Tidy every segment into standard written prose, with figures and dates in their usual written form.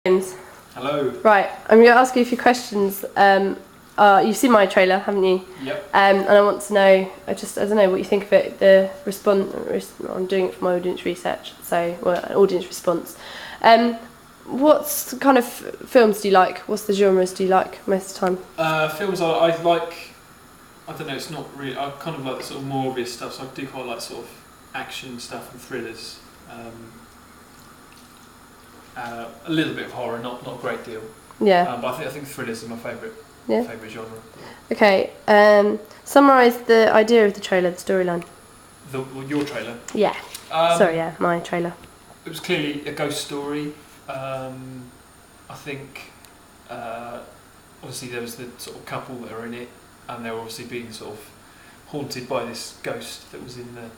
James. Hello. Right, I'm going to ask you a few questions. You've seen my trailer, haven't you? Yep. And I want to know, I don't know what you think of it. I'm doing it for my audience research, audience response. What kind of films do you like? What's the genres do you like most of the time? Films I like. I don't know. It's not really. I kind of like the sort of more obvious stuff. So I do quite like sort of action stuff and thrillers. A little bit of horror, not a great deal. Yeah. But I think thrillers is my favourite. Yeah. Favourite genre. Okay. Summarise the idea of the trailer, the storyline. Your trailer. Yeah. My trailer. It was clearly a ghost story. I think obviously there was the sort of couple that are in it, and they were obviously being sort of haunted by this ghost that was in the.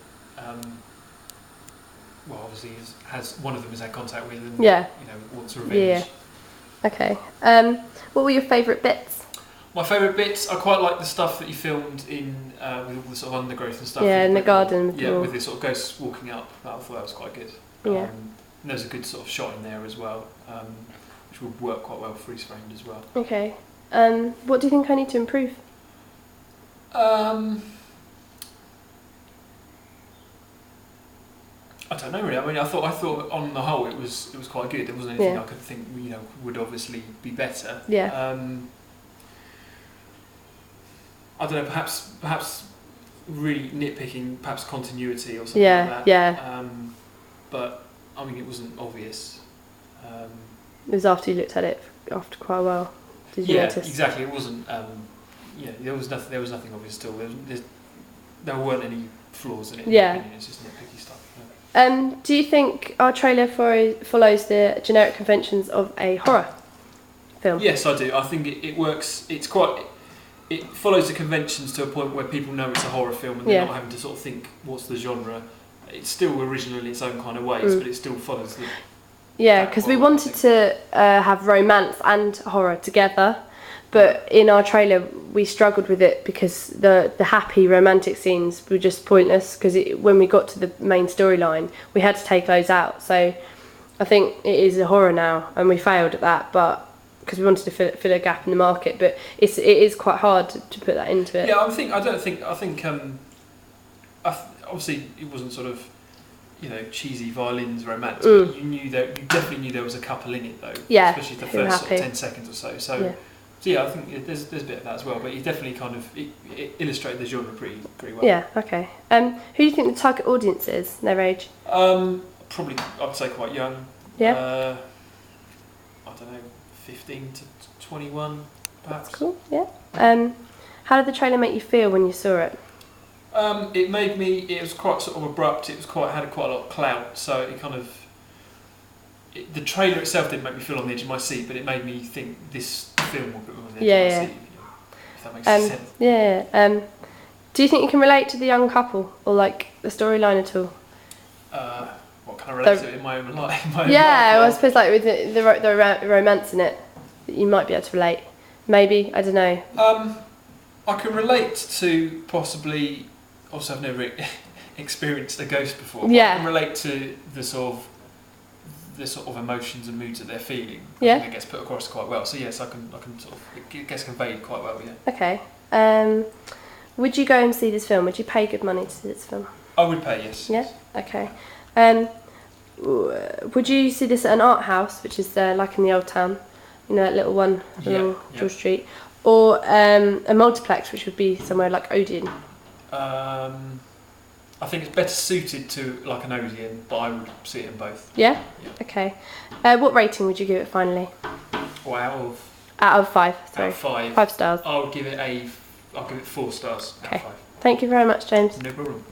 Obviously has one of them has had contact with, and wants revenge. Yeah. Okay. What were your favourite bits? My favourite bits, I quite like the stuff that you filmed in with all the sort of undergrowth and stuff. Yeah, in the garden. With the sort of ghosts walking up. I thought that was quite good. Yeah. And there's a good sort of shot in there as well, which would work quite well freeze framed as well. Okay. What do you think I need to improve? I don't know really. I mean, I thought on the whole it was quite good. There wasn't anything I could think would obviously be better. Yeah. I don't know. Perhaps really nitpicking, perhaps continuity or something like that. Yeah. But I mean, it wasn't obvious. It was after you looked at it after quite a while. Did you notice? Yeah, exactly. It wasn't. There was nothing obvious still. There weren't any flaws in it. Yeah. In my opinion. It's just nitpicky stuff. Do you think our trailer follows the generic conventions of a horror film? Yes, I do. I think it works. It follows the conventions to a point where people know it's a horror film and they're not having to sort of think what's the genre. It's still original in its own kind of ways, but it still follows the. Yeah, because we wanted to have romance and horror together, but in our trailer we struggled with it because the happy romantic scenes were just pointless because when we got to the main storyline we had to take those out. So I think it is a horror now, and we failed at that, but because we wanted to fill a gap in the market, but it is quite hard to put that into it. Yeah, I think obviously it wasn't sort of cheesy violins romance, but you definitely knew there was a couple in it though. Yeah, especially the first sort of 10 seconds or so. So I think there's a bit of that as well, but it definitely kind of it illustrated the genre pretty well. Yeah. Okay. Who do you think the target audience is? Their age? Probably I'd say quite young. Yeah. I don't know, 15 to 21 perhaps. That's cool. Yeah. How did the trailer make you feel when you saw it? It was quite sort of abrupt. It was had quite a lot of clout, so it kind of. The trailer itself didn't make me feel on the edge of my seat, but it made me think this film will put me on the edge of my seat. If that makes sense. Yeah. Do you think you can relate to the young couple or like the storyline at all? What can I relate to it in my own life? I suppose like with the romance in it, that you might be able to relate. Maybe, I don't know. I can relate to possibly. Also, I've never experienced a ghost before. Yeah. I can relate to the sort of emotions and moods that they're feeling. Yeah. I think it gets put across quite well. So yes, I can sort of it gets conveyed quite well. Yeah. Okay. Would you go and see this film? Would you pay good money to see this film? I would pay, yes. Yeah. Okay. Would you see this at an art house, which is like in the Old Town, that little one along George Street, or a multiplex, which would be somewhere like Odeon? I think it's better suited to like an Odeon, but I would see it in both. Yeah? Okay. What rating would you give it finally? Well, out of 5. Sorry. Out of 5. 5 stars. I'll give it 4 stars. Okay. Out of 5. Thank you very much, James. No problem.